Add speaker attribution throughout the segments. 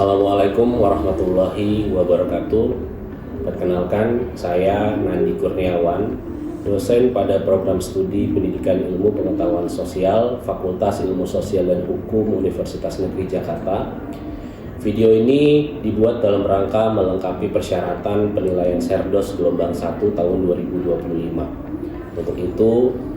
Speaker 1: Assalamualaikum warahmatullahi wabarakatuh. Perkenalkan, saya Nandi Kurniawan, dosen pada program studi Pendidikan Ilmu Pengetahuan Sosial, Fakultas Ilmu Sosial dan Hukum Universitas Negeri Jakarta. Video ini dibuat dalam rangka melengkapi persyaratan penilaian Serdos gelombang 1 tahun 2025. Untuk itu,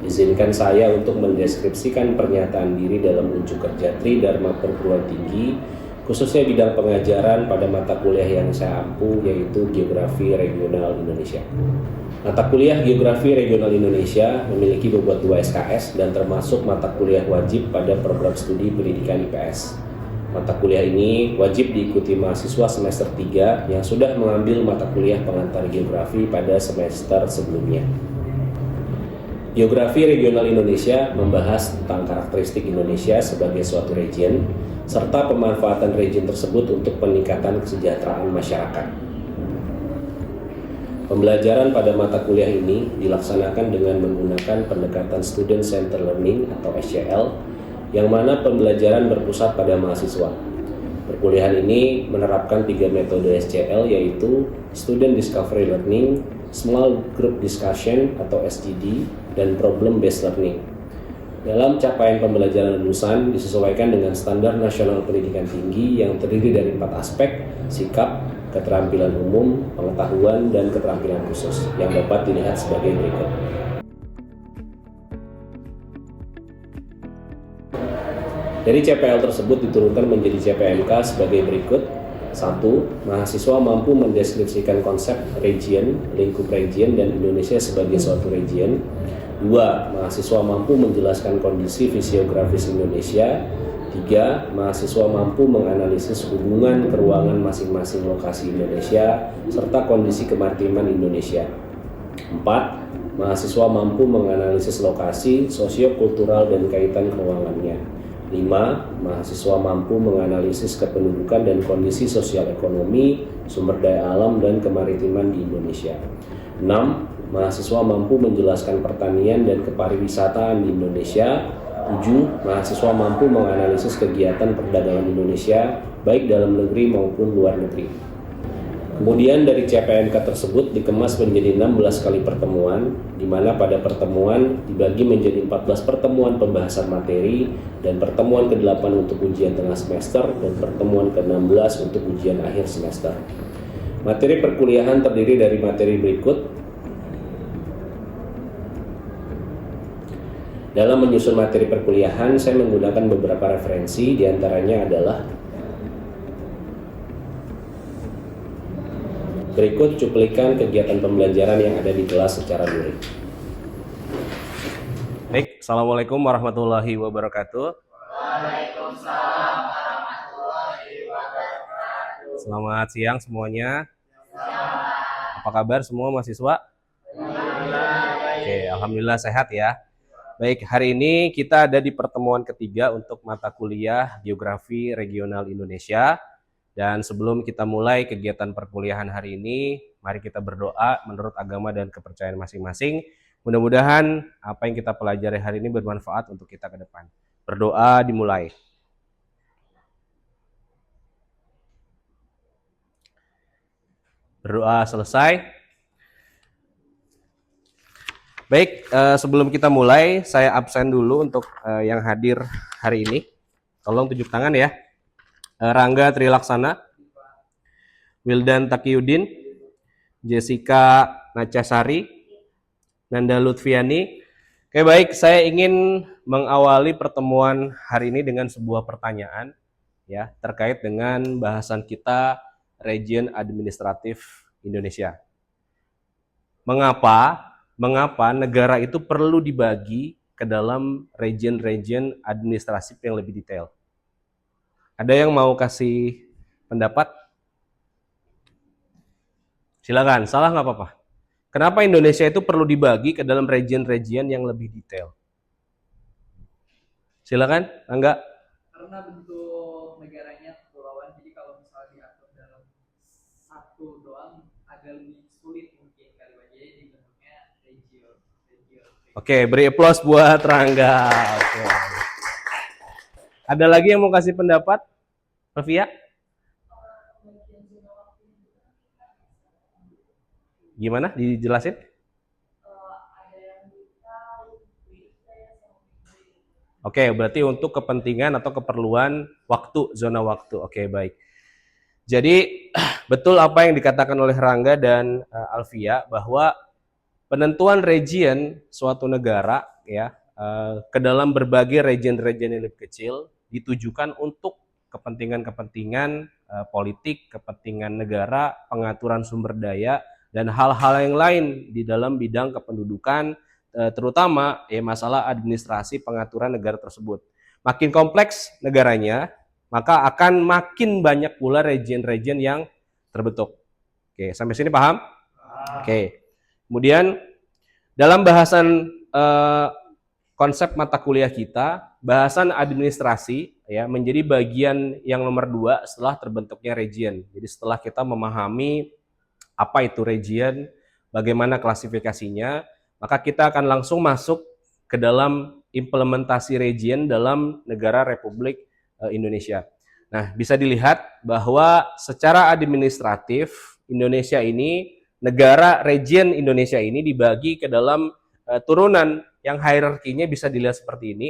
Speaker 1: izinkan saya untuk mendeskripsikan pernyataan diri dalam unjuk kerja Tridharma Perguruan Tinggi, khususnya bidang pengajaran pada mata kuliah yang saya ampu, yaitu Geografi Regional Indonesia. Mata kuliah Geografi Regional Indonesia memiliki bobot 2 SKS dan termasuk mata kuliah wajib pada program studi pendidikan IPS. Mata kuliah ini wajib diikuti mahasiswa semester 3 yang sudah mengambil mata kuliah pengantar geografi pada semester sebelumnya. Geografi Regional Indonesia membahas tentang karakteristik Indonesia sebagai suatu region, serta pemanfaatan region tersebut untuk peningkatan kesejahteraan masyarakat. Pembelajaran pada mata kuliah ini dilaksanakan dengan menggunakan pendekatan Student Centered Learning atau SCL, yang mana pembelajaran berpusat pada mahasiswa. Perkuliahan ini menerapkan 3 metode SCL, yaitu Student Discovery Learning, Small Group Discussion atau SGD, dan Problem Based Learning. Dalam capaian pembelajaran lulusan disesuaikan dengan standar nasional pendidikan tinggi yang terdiri dari 4 aspek: sikap, keterampilan umum, pengetahuan, dan keterampilan khusus yang dapat dilihat sebagai berikut. Dari CPL tersebut diturunkan menjadi CPMK sebagai berikut. 1. Mahasiswa mampu mendeskripsikan konsep region, lingkup region, dan Indonesia sebagai suatu region. 2. Mahasiswa mampu menjelaskan kondisi fisiografis Indonesia. 3. Mahasiswa mampu menganalisis hubungan keruangan masing-masing lokasi Indonesia serta kondisi kemaritiman Indonesia. 4. Mahasiswa mampu menganalisis lokasi, sosio-kultural, dan kaitan keruangannya. 5. Mahasiswa mampu menganalisis kependudukan dan kondisi sosial ekonomi, sumber daya alam, dan kemaritiman di Indonesia. 6. Mahasiswa mampu menjelaskan pertanian dan kepariwisataan di Indonesia. 7. Mahasiswa mampu menganalisis kegiatan perdagangan Indonesia, baik dalam negeri maupun luar negeri. Kemudian dari CPMK tersebut dikemas menjadi 16 kali pertemuan, di mana pada pertemuan dibagi menjadi 14 pertemuan pembahasan materi, dan pertemuan ke-8 untuk ujian tengah semester, dan pertemuan ke-16 untuk ujian akhir semester. Materi perkuliahan terdiri dari materi berikut. Dalam menyusun materi perkuliahan, saya menggunakan beberapa referensi, diantaranya adalah berikut cuplikan kegiatan pembelajaran yang ada di kelas secara luring. Baik, Assalamualaikum warahmatullahi wabarakatuh.
Speaker 2: Waalaikumsalam warahmatullahi wabarakatuh.
Speaker 1: Selamat siang semuanya. Apa kabar semua mahasiswa? Oke, alhamdulillah sehat ya. Baik, hari ini kita ada di pertemuan ketiga untuk mata kuliah Geografi Regional Indonesia. Dan sebelum kita mulai kegiatan perkuliahan hari ini, mari kita berdoa menurut agama dan kepercayaan masing-masing. Mudah-mudahan apa yang kita pelajari hari ini bermanfaat untuk kita ke depan. Berdoa dimulai. Berdoa selesai. Baik, sebelum kita mulai, saya absen dulu untuk yang hadir hari ini. Tolong tunjuk tangan ya. Rangga Trilaksana, Wildan Taqiyuddin, Jessica Nachasari, Nanda Lutfiani. Oke, baik, saya ingin mengawali pertemuan hari ini dengan sebuah pertanyaan ya, terkait dengan bahasan kita region administratif Indonesia. Mengapa negara itu perlu dibagi ke dalam region-region administratif yang lebih detail? Ada yang mau kasih pendapat? Silakan, salah nggak apa-apa. Kenapa Indonesia itu perlu dibagi ke dalam region-region yang lebih detail? Silakan, Angga.
Speaker 2: Karena bentuk negaranya kepulauan, jadi kalau misalnya diatur dalam satu doang agak lebih sulit mungkin kali aja, jadi bentuknya region.
Speaker 1: Oke, beri aplaus buat Rangga. Oke. Ada lagi yang mau kasih pendapat? Rafia?
Speaker 3: Gimana? Dijelasin? Oke, berarti untuk kepentingan atau keperluan waktu, zona waktu. Oke, baik. Jadi betul apa yang dikatakan oleh Rangga dan Alvia bahwa penentuan region suatu negara ya ke dalam berbagai region-region yang lebih kecil ditujukan untuk kepentingan-kepentingan politik, kepentingan negara, pengaturan sumber daya dan hal-hal yang lain di dalam bidang kependudukan, terutama masalah administrasi pengaturan negara tersebut. Makin kompleks negaranya, maka akan makin banyak pula region-region yang terbentuk. Oke, sampai sini paham? Oke. Kemudian dalam bahasan konsep mata kuliah kita, bahasan administrasi ya menjadi bagian yang nomor 2 setelah terbentuknya region. Jadi setelah kita memahami apa itu region, bagaimana klasifikasinya, maka kita akan langsung masuk ke dalam implementasi region dalam negara Republik Indonesia. Nah, bisa dilihat bahwa secara administratif Indonesia ini, negara region Indonesia ini dibagi ke dalam turunan yang hierarkinya bisa dilihat seperti ini.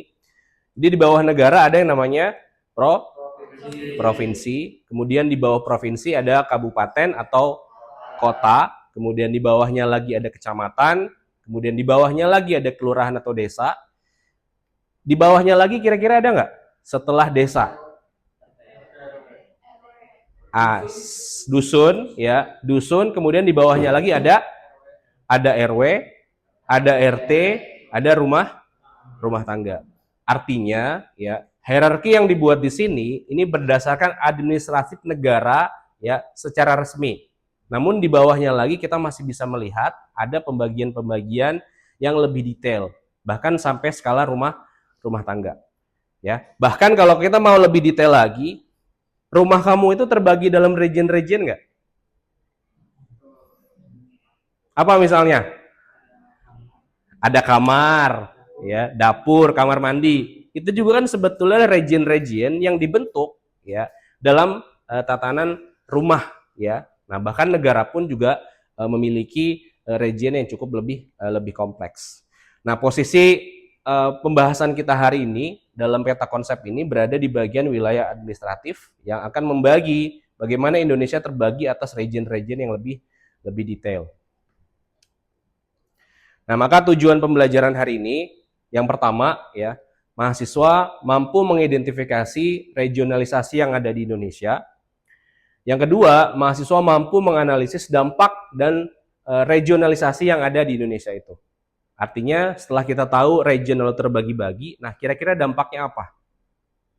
Speaker 3: Jadi di bawah negara ada yang namanya provinsi, kemudian di bawah provinsi ada kabupaten atau kota, kemudian di bawahnya lagi ada kecamatan, kemudian di bawahnya lagi ada kelurahan atau desa. Di bawahnya lagi kira-kira ada nggak setelah desa? Dusun ya, dusun, kemudian di bawahnya lagi ada RW, ada RT, ada rumah tangga. Artinya ya, hierarki yang dibuat di sini ini berdasarkan administratif negara ya secara resmi. Namun di bawahnya lagi kita masih bisa melihat ada pembagian-pembagian yang lebih detail, bahkan sampai skala rumah tangga. Ya, bahkan kalau kita mau lebih detail lagi, rumah kamu itu terbagi dalam region-region nggak? Apa misalnya? Ada kamar, ya, dapur, kamar mandi. Itu juga kan sebetulnya region-region yang dibentuk ya dalam tatanan rumah ya. Nah, bahkan negara pun juga memiliki region yang cukup lebih kompleks. Nah, posisi pembahasan kita hari ini dalam peta konsep ini berada di bagian wilayah administratif yang akan membagi bagaimana Indonesia terbagi atas region-region yang lebih detail. Nah, maka tujuan pembelajaran hari ini yang pertama ya, mahasiswa mampu mengidentifikasi regionalisasi yang ada di Indonesia. Yang kedua, mahasiswa mampu menganalisis dampak dan regionalisasi yang ada di Indonesia itu. Artinya setelah kita tahu regional terbagi-bagi, nah kira-kira dampaknya apa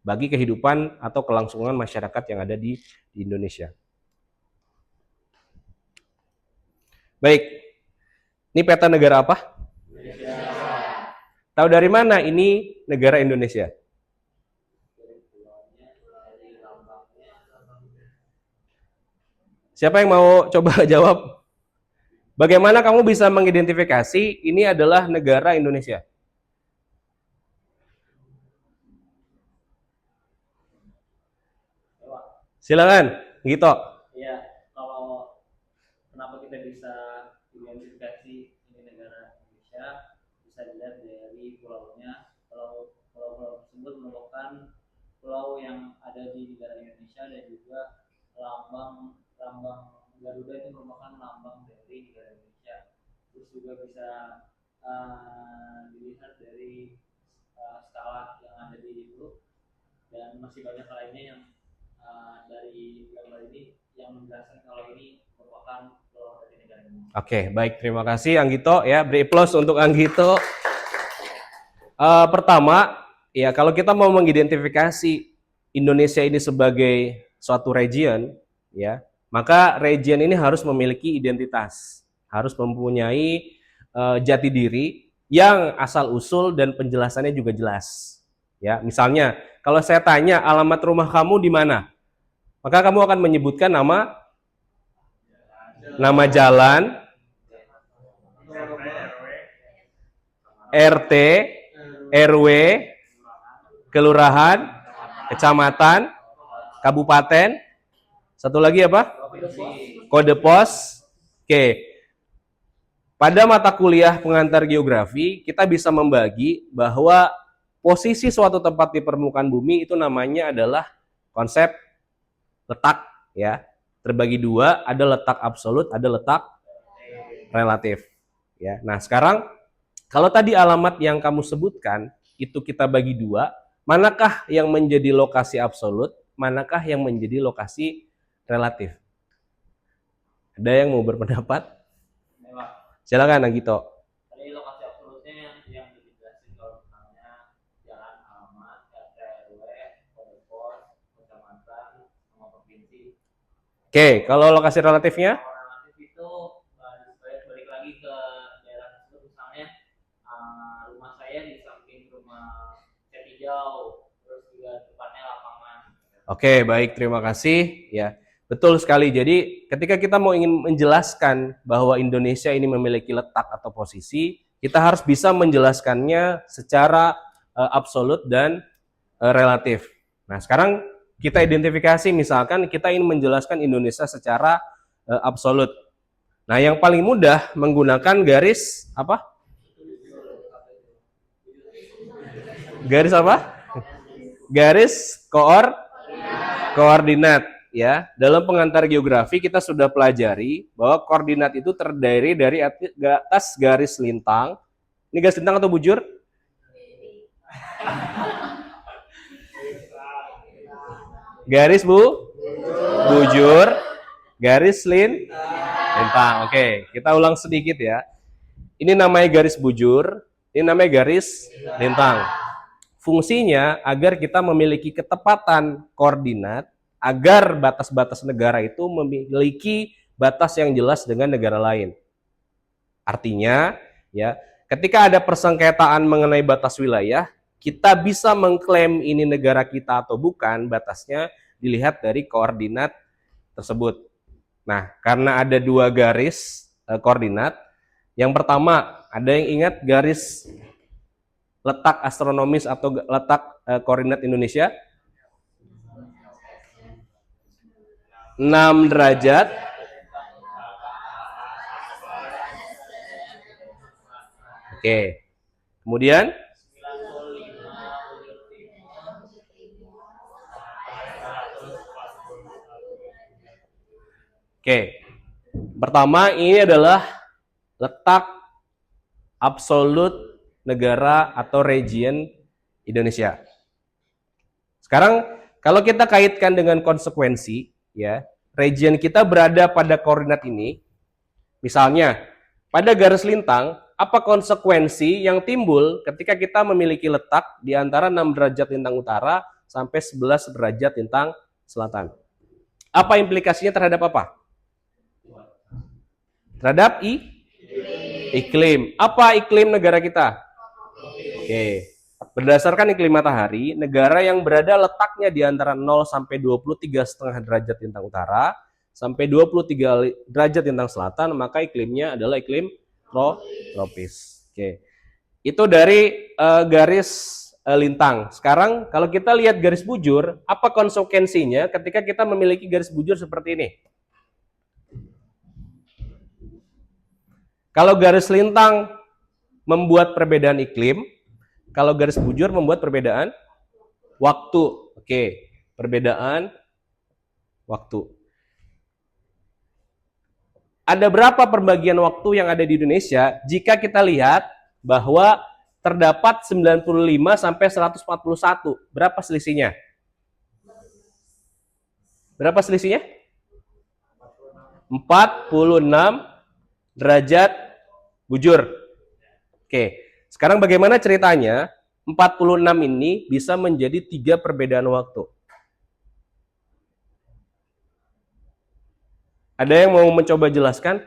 Speaker 3: bagi kehidupan atau kelangsungan masyarakat yang ada di Indonesia. Baik, ini peta negara apa? Indonesia. Tahu dari mana ini negara Indonesia? Siapa yang mau coba jawab? Bagaimana kamu bisa mengidentifikasi ini adalah negara Indonesia? Silakan, Gito.
Speaker 4: Iya, kalau kenapa kita bisa identifikasi ini negara Indonesia, bisa dilihat dari pulaunya. Pulau-pulau tersebut merupakan pulau yang ada di negara Indonesia dan juga lambang Garuda itu merupakan lambang dari negara Indonesia. Terus juga bisa dilihat dari skala yang ada di itu, dan masih banyak lainnya yang dari gambar ini yang menjelaskan kalau ini merupakan pulau dari negara Indonesia.
Speaker 3: Oke, baik, terima kasih Anggito ya, beri plus untuk Anggito. Pertama, ya kalau kita mau mengidentifikasi Indonesia ini sebagai suatu region, ya, maka region ini harus memiliki identitas, harus mempunyai jati diri yang asal usul dan penjelasannya juga jelas. Ya, misalnya kalau saya tanya alamat rumah kamu di mana, maka kamu akan menyebutkan nama jalan, RT, RW, kelurahan, kecamatan, kabupaten, satu lagi apa? Kode pos. Oke. pada mata kuliah pengantar geografi, kita bisa membagi bahwa posisi suatu tempat di permukaan bumi itu namanya adalah konsep letak, ya. Terbagi dua, ada letak absolut, ada letak relatif, ya. Nah, sekarang kalau tadi alamat yang kamu sebutkan itu kita bagi dua, manakah yang menjadi lokasi absolut, manakah yang menjadi lokasi relatif? Ada yang mau berpendapat? Silakan Nagito.
Speaker 4: Tadi lokasi absolutnya yang dijelasin kalau misalnya jalan, alamat, RT, RW, kode pos, kecamatan, sama provinsi.
Speaker 3: Oke, kalau lokasi relatifnya?
Speaker 4: Kalau relatif itu balik lagi ke daerah tersebut, misalnya rumah saya di samping rumah Cat Hijau, terus juga depannya lapangan.
Speaker 3: Oke, baik, terima kasih. Ya, betul sekali. Jadi, ketika kita mau ingin menjelaskan bahwa Indonesia ini memiliki letak atau posisi, kita harus bisa menjelaskannya secara absolut dan relatif. Nah, sekarang kita identifikasi, misalkan kita ingin menjelaskan Indonesia secara absolut. Nah, yang paling mudah menggunakan garis apa? Garis apa? Garis koordinat, ya. Dalam pengantar geografi kita sudah pelajari bahwa koordinat itu terdiri dari atas garis lintang. Ini garis lintang atau bujur? Garis bujur, garis lintang. Oke, kita ulang sedikit ya. Ini namanya garis bujur, ini namanya garis lintang. Fungsinya agar kita memiliki ketepatan koordinat, agar batas-batas negara itu memiliki batas yang jelas dengan negara lain. Artinya, ya, ketika ada persengketaan mengenai batas wilayah, kita bisa mengklaim ini negara kita atau bukan, batasnya dilihat dari koordinat tersebut. Nah, karena ada dua garis koordinat, yang pertama, ada yang ingat garis letak astronomis atau letak koordinat Indonesia? 6 derajat. Oke. Kemudian Oke. Pertama, ini adalah letak absolut negara atau region Indonesia. Sekarang kalau kita kaitkan dengan konsekuensi, ya, region kita berada pada koordinat ini. Misalnya, pada garis lintang, apa konsekuensi yang timbul ketika kita memiliki letak di antara 6 derajat lintang utara sampai 11 derajat lintang selatan? Apa implikasinya terhadap apa? Terhadap iklim. Apa iklim negara kita? Oke. Berdasarkan iklim matahari, negara yang berada letaknya di antara 0 sampai 23,5 derajat lintang utara sampai 23 derajat lintang selatan, maka iklimnya adalah iklim tropis. Oke. Itu dari garis lintang. Sekarang kalau kita lihat garis bujur, apa konsekuensinya ketika kita memiliki garis bujur seperti ini? Kalau garis lintang membuat perbedaan iklim, kalau garis bujur membuat perbedaan waktu. Oke, perbedaan waktu. Ada berapa pembagian waktu yang ada di Indonesia jika kita lihat bahwa terdapat 95 sampai 141. Berapa selisihnya? Berapa selisihnya? 46 derajat bujur. Oke, sekarang bagaimana ceritanya 46 ini bisa menjadi 3 perbedaan waktu? Ada yang mau mencoba jelaskan?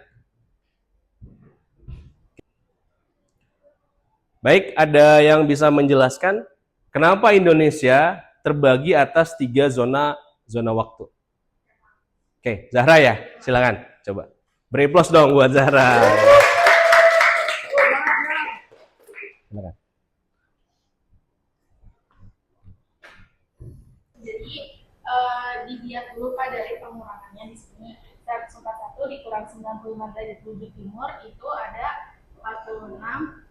Speaker 3: Baik, ada yang bisa menjelaskan kenapa Indonesia terbagi atas 3 zona waktu? Oke, Zahra ya, silakan coba. Beri plus dong buat Zahra. Silakan.
Speaker 5: Jadi dilihat dulu Pak dari pengurangannya di sini. 141 dikurang 95 derajat bujur timur itu ada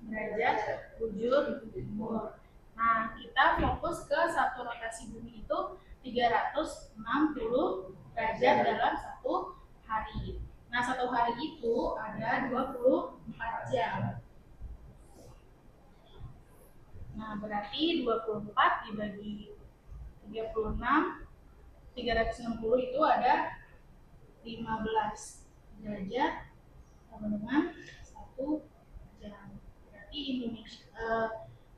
Speaker 5: derajat bujur timur. Nah, kita fokus ke satu rotasi bumi itu 360 derajat dalam satu hari. Nah, satu hari itu ada 24 jam. Nah, berarti 24 dibagi 36, 360 itu ada 15 derajat sama dengan 1 jam. Berarti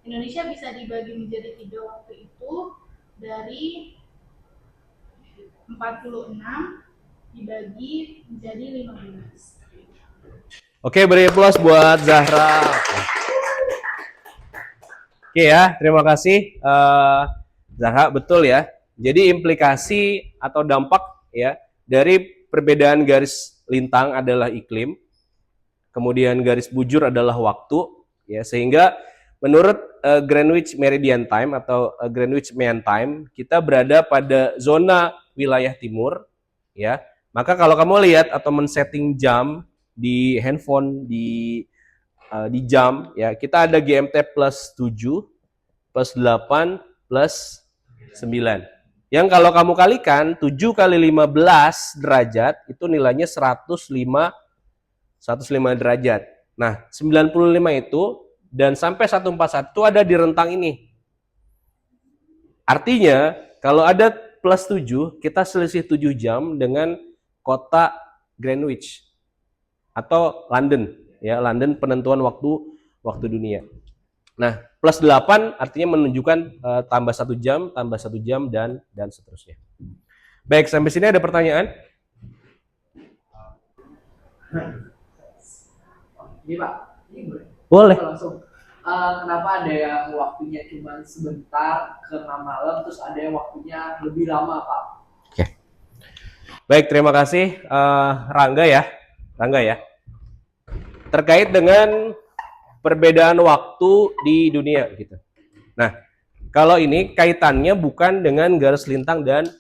Speaker 5: Indonesia bisa dibagi menjadi 3 waktu itu dari 46 dibagi menjadi 15.
Speaker 3: Oke, beri aplaus buat Zahra. Oke ya, terima kasih Zahra, betul ya. Jadi implikasi atau dampak ya dari perbedaan garis lintang adalah iklim, kemudian garis bujur adalah waktu, ya, sehingga menurut Greenwich Meridian Time atau Greenwich Mean Time, kita berada pada zona wilayah timur, ya. Maka kalau kamu lihat atau men-setting jam di handphone, di jam, ya, kita ada GMT plus 7, plus 8, plus 9. Yang kalau kamu kalikan 7 kali 15 derajat itu nilainya 105 derajat. Nah, 95 itu dan sampai 141 itu ada di rentang ini. Artinya, kalau ada plus 7, kita selisih 7 jam dengan kota Greenwich atau London, ya, London penentuan waktu dunia. Nah, plus 8 artinya menunjukkan tambah 1 jam dan seterusnya. Baik, sampai sini ada pertanyaan?
Speaker 2: Ini Pak, ini
Speaker 3: Boleh.
Speaker 2: langsung. Kenapa ada yang waktunya cuma sebentar ke 6 malam, terus ada yang waktunya lebih lama, Pak?
Speaker 3: Oke. Baik, terima kasih Rangga ya. Terkait dengan perbedaan waktu di dunia gitu. Nah, kalau ini kaitannya bukan dengan garis lintang dan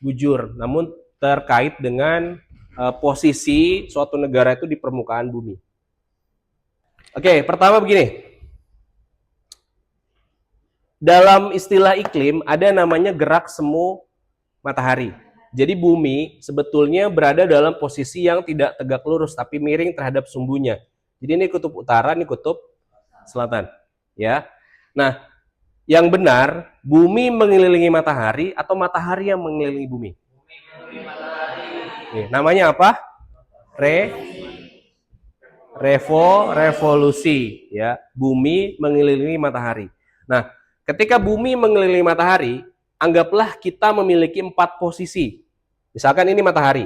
Speaker 3: bujur, namun terkait dengan posisi suatu negara itu di permukaan bumi. Oke, pertama begini. Dalam istilah iklim ada namanya gerak semu matahari. Jadi bumi sebetulnya berada dalam posisi yang tidak tegak lurus tapi miring terhadap sumbunya. Jadi ini kutub utara, ini kutub selatan, ya. Nah, yang benar, bumi mengelilingi matahari atau matahari yang mengelilingi bumi? Nih, namanya apa? Revolusi, ya. Bumi mengelilingi matahari. Nah, ketika bumi mengelilingi matahari, anggaplah kita memiliki 4 posisi. Misalkan ini matahari.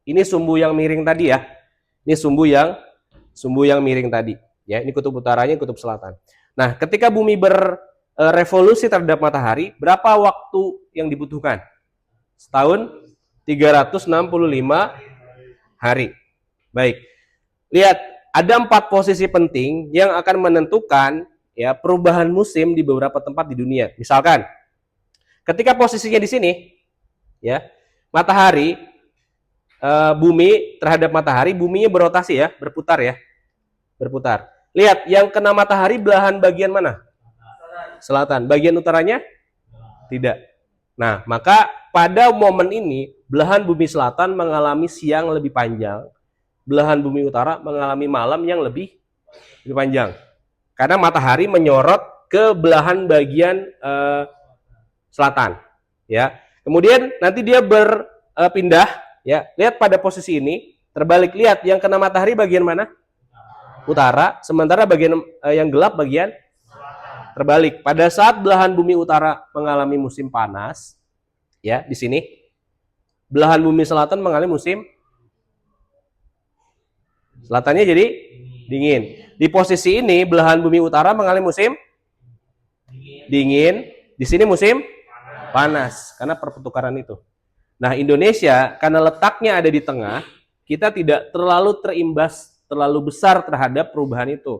Speaker 3: Ini sumbu yang miring tadi ya. Ini sumbu yang miring tadi. Ya, ini kutub utaranya, kutub selatan. Nah, ketika bumi berevolusi terhadap matahari, berapa waktu yang dibutuhkan? Setahun 365 hari. Baik. Lihat, ada 4 posisi penting yang akan menentukan ya perubahan musim di beberapa tempat di dunia. Misalkan, ketika posisinya di sini, ya, matahari, bumi terhadap matahari, buminya berotasi ya, berputar ya, berputar. Lihat, yang kena matahari belahan bagian mana? Selatan. Bagian utaranya? Tidak. Nah, maka pada momen ini belahan bumi selatan mengalami siang lebih panjang, belahan bumi utara mengalami malam yang lebih panjang. Karena matahari menyorot ke belahan bagian selatan, ya. Kemudian nanti dia berpindah. Ya, lihat pada posisi ini terbalik. Lihat, yang kena matahari bagian mana? Utara. Sementara bagian yang gelap bagian terbalik. Pada saat belahan bumi utara mengalami musim panas, ya di sini, belahan bumi selatan mengalami musim selatannya jadi dingin. Di posisi ini belahan bumi utara mengalami musim dingin. Di sini musim panas karena perputaran itu. Nah, Indonesia karena letaknya ada di tengah, kita tidak terlalu terimbas terlalu besar terhadap perubahan itu.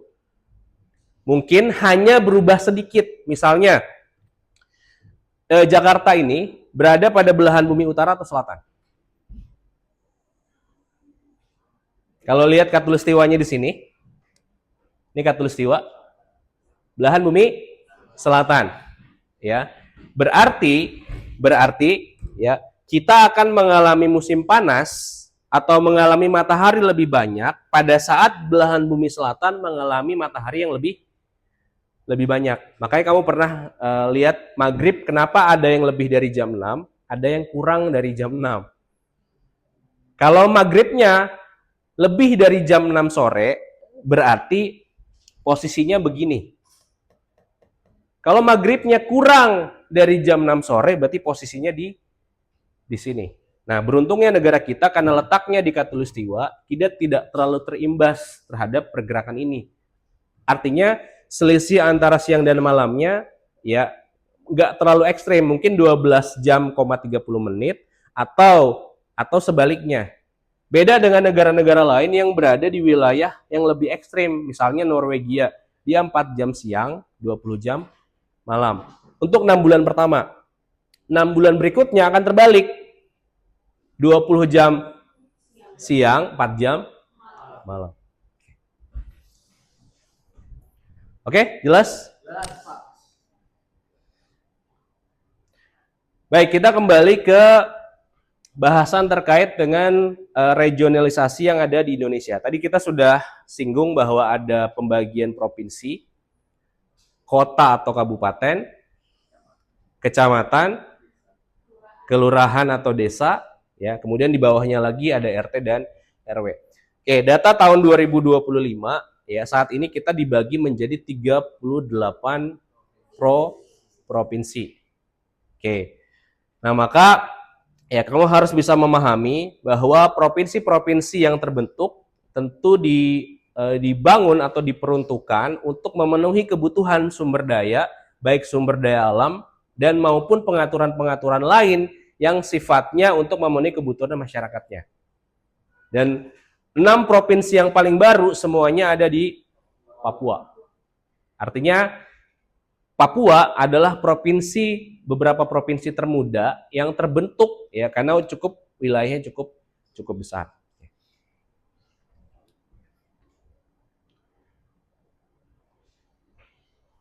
Speaker 3: Mungkin hanya berubah sedikit. Misalnya, Jakarta ini berada pada belahan bumi utara atau selatan? Kalau lihat khatulistiwanya di sini, ini khatulistiwa, belahan bumi selatan, ya. Berarti ya, kita akan mengalami musim panas atau mengalami matahari lebih banyak pada saat belahan bumi selatan mengalami matahari yang lebih banyak. Makanya kamu pernah lihat maghrib, kenapa ada yang lebih dari jam 6, ada yang kurang dari jam 6. Kalau maghribnya lebih dari jam 6 sore, berarti posisinya begini. Kalau maghribnya kurang dari jam 6 sore, berarti posisinya di sini. Nah, beruntungnya negara kita karena letaknya di khatulistiwa, kita tidak terlalu terimbas terhadap pergerakan ini. Artinya, selisih antara siang dan malamnya ya nggak terlalu ekstrem, mungkin 12 jam, 30 menit atau sebaliknya. Beda dengan negara-negara lain yang berada di wilayah yang lebih ekstrim, misalnya Norwegia, dia 4 jam siang, 20 jam malam. Untuk 6 bulan pertama. 6 bulan berikutnya akan terbalik. 20 jam siang, 4 jam malam. Oke, jelas? Baik, kita kembali ke bahasan terkait dengan regionalisasi yang ada di Indonesia. Tadi kita sudah singgung bahwa ada pembagian provinsi, kota atau kabupaten, kecamatan, kelurahan atau desa, ya. Kemudian di bawahnya lagi ada RT dan RW. Oke, data tahun 2025 ya, saat ini kita dibagi menjadi 38 provinsi. Oke. Nah, maka ya kamu harus bisa memahami bahwa provinsi-provinsi yang terbentuk tentu dibangun atau diperuntukkan untuk memenuhi kebutuhan sumber daya, baik sumber daya alam dan maupun pengaturan-pengaturan lain yang sifatnya untuk memenuhi kebutuhan masyarakatnya. Dan 6 provinsi yang paling baru semuanya ada di Papua. Artinya Papua adalah beberapa provinsi termuda yang terbentuk ya karena wilayahnya cukup besar.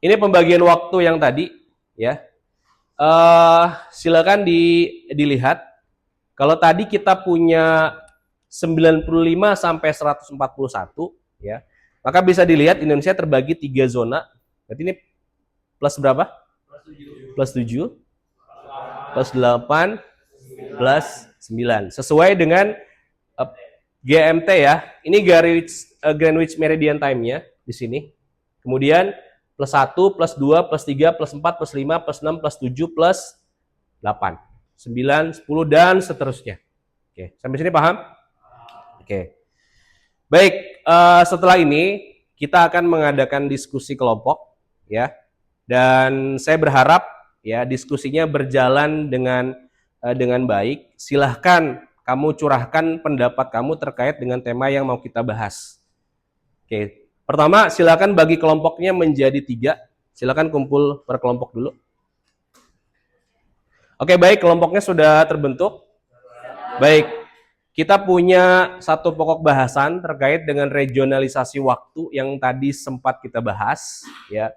Speaker 3: Ini pembagian waktu yang tadi ya. Silakan dilihat. Kalau tadi kita punya 95 sampai 141 ya. Maka bisa dilihat Indonesia terbagi 3 zona. Berarti ini plus berapa? Plus 7, plus 8, plus 9. Sesuai dengan GMT ya. Ini Greenwich Meridian Time-nya di sini. Kemudian plus 1, plus 2, plus 3, plus 4, plus 5, plus 6, plus 7, plus 8. 9, 10, dan seterusnya. Oke, sampai sini paham? Oke. Baik, setelah ini kita akan mengadakan diskusi kelompok ya. Dan saya berharap ya diskusinya berjalan dengan baik. Silahkan kamu curahkan pendapat kamu terkait dengan tema yang mau kita bahas. Oke, pertama silahkan bagi kelompoknya menjadi 3. Silahkan kumpul per kelompok dulu. Oke, baik, kelompoknya sudah terbentuk. Baik, kita punya satu pokok bahasan terkait dengan regionalisasi waktu yang tadi sempat kita bahas ya.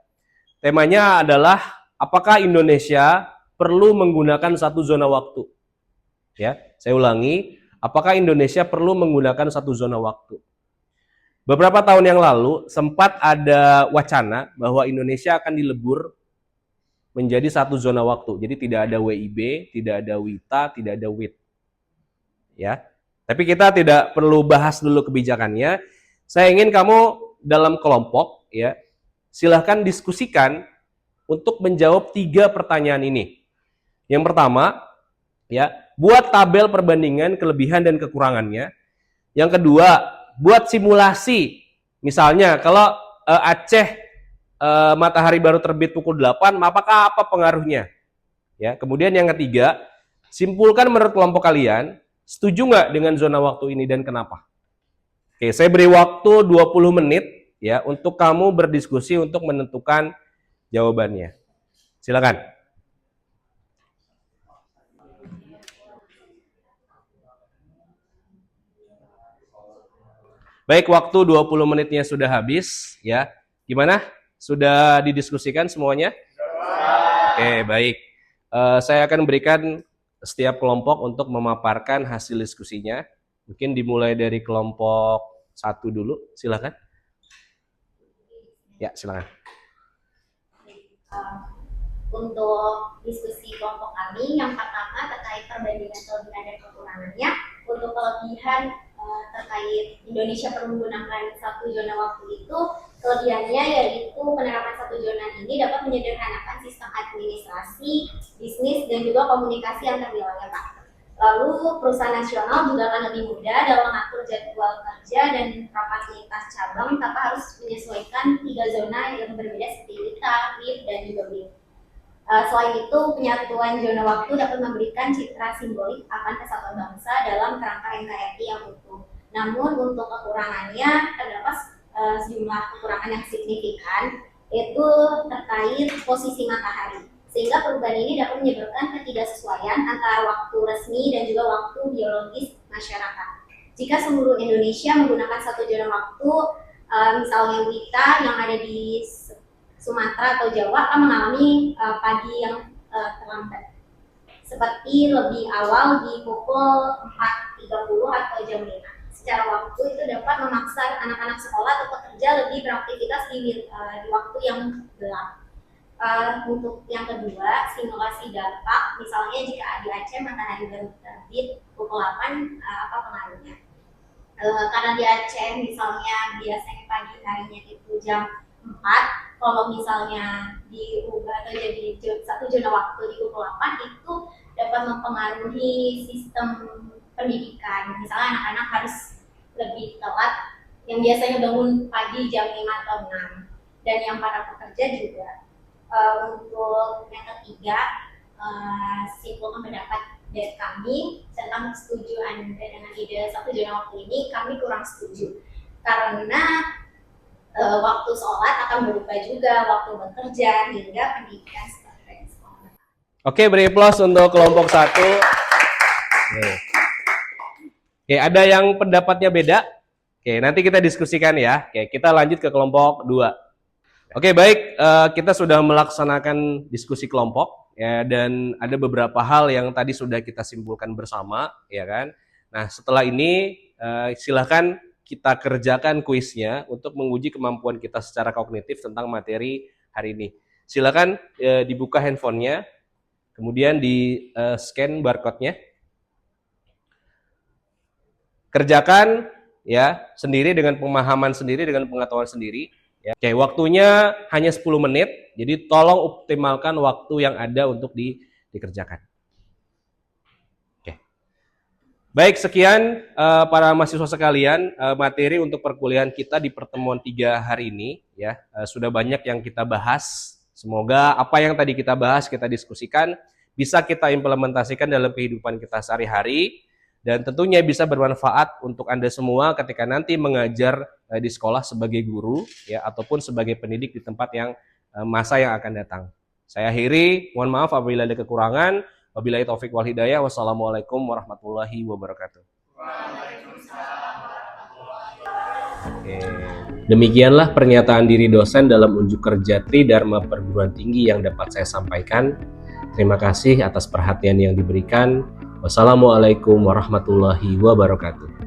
Speaker 3: Temanya adalah apakah Indonesia perlu menggunakan satu zona waktu? Ya, saya ulangi, apakah Indonesia perlu menggunakan satu zona waktu? Beberapa tahun yang lalu sempat ada wacana bahwa Indonesia akan dilebur menjadi satu zona waktu. Jadi tidak ada WIB, tidak ada WITA, tidak ada WIT. Ya. Tapi kita tidak perlu bahas dulu kebijakannya. Saya ingin kamu dalam kelompok ya, silahkan diskusikan untuk menjawab 3 pertanyaan ini. Yang pertama, ya, buat tabel perbandingan kelebihan dan kekurangannya. Yang kedua, buat simulasi. Misalnya, kalau Aceh matahari baru terbit pukul 8, apakah apa pengaruhnya? Ya, kemudian yang ketiga, simpulkan menurut kelompok kalian, setuju nggak dengan zona waktu ini dan kenapa? Oke, saya beri waktu 20 menit. Ya, untuk kamu berdiskusi untuk menentukan jawabannya. Silakan. Baik, waktu 20 menitnya sudah habis ya. Gimana? Sudah didiskusikan semuanya? Oke, baik. Saya akan berikan setiap kelompok untuk memaparkan hasil diskusinya. Mungkin dimulai dari kelompok 1 dulu, silakan. Ya, silakan.
Speaker 6: Untuk diskusi kelompok kami, yang pertama terkait perbandingan kelebihan dan kekurangannya. Untuk kelebihan terkait Indonesia perlu menggunakan satu zona waktu itu, kelebihannya yaitu penerapan satu zona ini dapat menyederhanakan sistem administrasi, bisnis, dan juga komunikasi antar wilayah, Pak. Lalu perusahaan nasional juga akan lebih mudah dalam mengatur jadwal kerja dan rapat lintas cabang tanpa harus menyesuaikan 3 zona yang berbeda seperti WITA, WIP, dan juga BIM. Selain itu, penyatuan zona waktu dapat memberikan citra simbolik akan kesatuan bangsa dalam kerangka NKRI yang utuh. Namun untuk kekurangannya terdapat sejumlah kekurangan yang signifikan, yaitu terkait posisi matahari. Sehingga perubahan ini dapat menyebabkan ketidaksesuaian antara waktu resmi dan juga waktu biologis masyarakat. Jika seluruh Indonesia menggunakan satu zona waktu, misalnya WITA yang ada di Sumatera atau Jawa akan mengalami pagi yang terlambat. Seperti lebih awal di pukul 4.30 atau jam 5. Secara waktu itu dapat memaksa anak-anak sekolah atau pekerja lebih beraktivitas di waktu yang gelap. Untuk yang kedua, simulasi dampak, misalnya jika di Aceh matahari baru terbit pukul 8, apa pengaruhnya? Karena di Aceh misalnya biasanya pagi harinya itu jam 4, kalau misalnya diubah atau jadi satu zona waktu di pukul 8 itu dapat mempengaruhi sistem pendidikan. Misalnya anak-anak harus lebih telat yang biasanya bangun pagi jam 5 atau 6, dan yang para pekerja juga. Untuk yang ketiga, simpulkan pendapat dari kami tentang setuju Anda dengan ide satu zona waktu ini, kami kurang setuju karena waktu sholat akan berubah juga, waktu bekerja, hingga pendidikan seperti sekolah.
Speaker 3: Oke, beri aplaus untuk kelompok 1. Oke, ada yang pendapatnya beda? Oke, nanti kita diskusikan ya. Oke, kita lanjut ke kelompok 2. Oke, baik, kita sudah melaksanakan diskusi kelompok ya, dan ada beberapa hal yang tadi sudah kita simpulkan bersama, ya kan. Nah, setelah ini silakan kita kerjakan kuisnya untuk menguji kemampuan kita secara kognitif tentang materi hari ini. Silakan dibuka handphonenya, kemudian di scan barcode-nya. Kerjakan ya sendiri dengan pemahaman sendiri, dengan pengetahuan sendiri. Ya. Oke, waktunya hanya 10 menit, jadi tolong optimalkan waktu yang ada untuk dikerjakan. Oke. Baik, sekian para mahasiswa sekalian, materi untuk perkuliahan kita di pertemuan 3 hari ini. Ya, sudah banyak yang kita bahas. Semoga apa yang tadi kita bahas, kita diskusikan, bisa kita implementasikan dalam kehidupan kita sehari-hari. Dan tentunya bisa bermanfaat untuk Anda semua ketika nanti mengajar di sekolah sebagai guru ya, ataupun sebagai pendidik di tempat yang masa yang akan datang. Saya akhiri, mohon maaf apabila ada kekurangan. Wabillahi taufik wal hidayah. Wassalamualaikum warahmatullahi wabarakatuh. Oke. Demikianlah pernyataan diri dosen dalam unjuk kerja Tridharma Perguruan Tinggi yang dapat saya sampaikan. Terima kasih atas perhatian yang diberikan. Wassalamualaikum warahmatullahi wabarakatuh.